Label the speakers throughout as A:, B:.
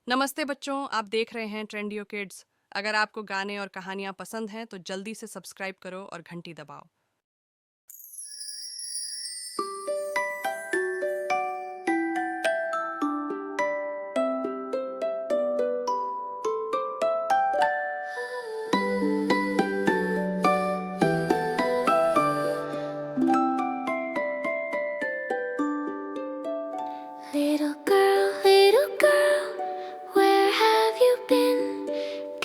A: नमस्ते बच्चों, आप देख रहे हैं ट्रेंडियो किड्स। अगर आपको गाने और कहानियाँ पसंद हैं तो जल्दी से सब्सक्राइब करो और घंटी दबाओ।
B: Little girl, where have you been?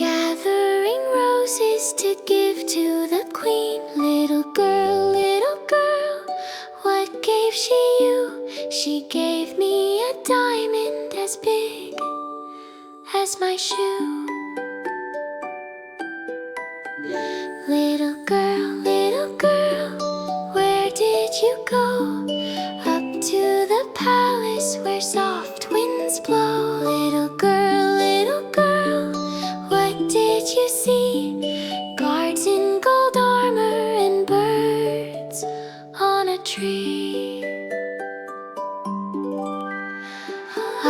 B: Gathering roses to give to the queen. Little girl, what gave she you? She gave me a diamond as big as my shoe. Little girl, where did you go? Up to the palace where soft winds blow. Little girl, what did you see? Guards in gold armor and birds on a tree.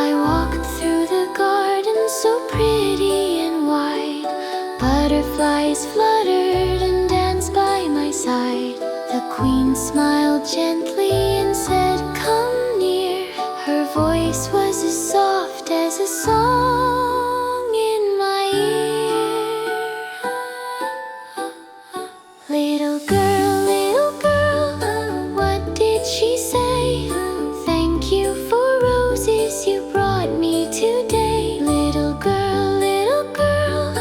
B: I walked through the garden so pretty and wide. Butterflies fluttered and danced by my side. The queen smiled gently and said, "Come near." Her voice was as soft as a song in my ear. Little girl, what did she say? "Thank you for roses you brought me today." Little girl,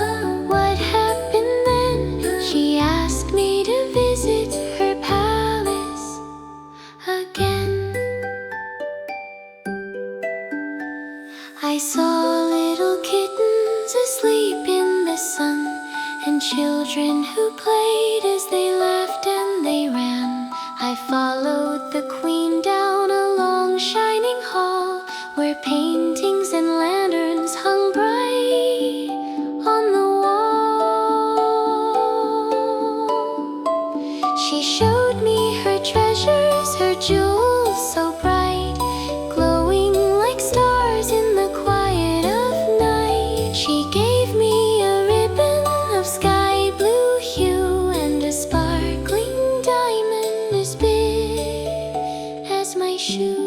B: what happened then? She asked me to visit her palace again. I saw little kittens asleep in the sun, and children who played as they laughed and they ran. I followed the queen down a long shining hall, where paintings and lanterns hung bright on the wall. She showed me her treasures, her jewels so bright, glowing like stars in the quiet of night. She gave me a ribbon of sky blue hue and a sparkling diamond as big as my shoe.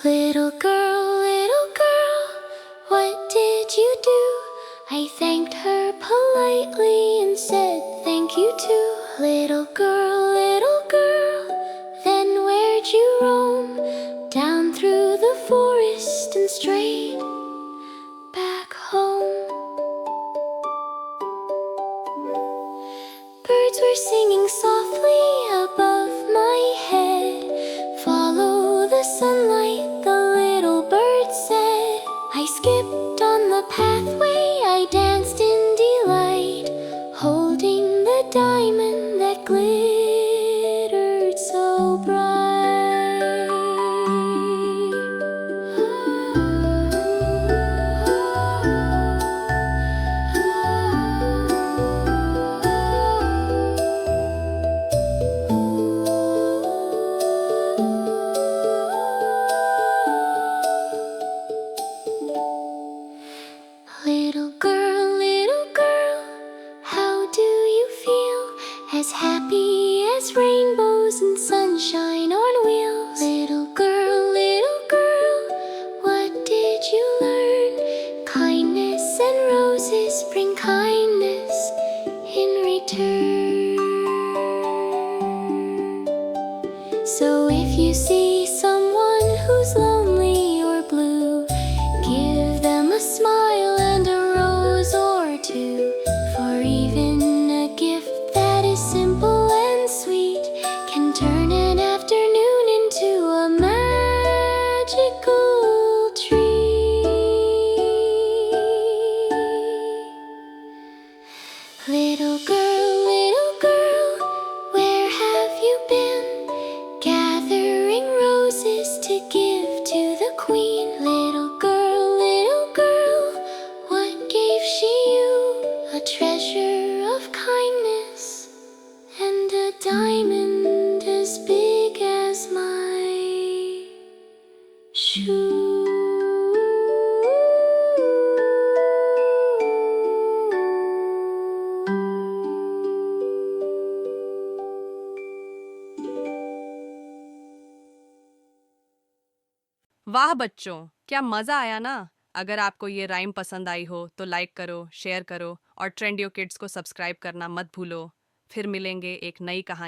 B: Little girl, what did you do? I thanked her politely and said thank you too. Little girl, then where'd you roam? Down through the forest and straight back home. Birds were singing softly above my head. "Follow the sunlight," the little bird said. I skipped on the pathway, I danced in delight, holding the diamond that glittered so bright. Little girl, how do you feel? As happy as rainbows and sunshine on wheels. Little girl, what did you learn? Kindness and roses bring kindness in return. So if you see someone who's lonely or blue, give them a smile and a rose or two. For even a gift that is simple and sweet can turn an afternoon into a magical tree. Little girl, where have you been?
A: वाह बच्चों, क्या मज़ा आया ना। अगर आपको ये rhyme पसंद आई हो तो लाइक करो, शेयर करो और ट्रेंडियो किड्स को सब्सक्राइब करना मत भूलो। फिर मिलेंगे एक नई कहानी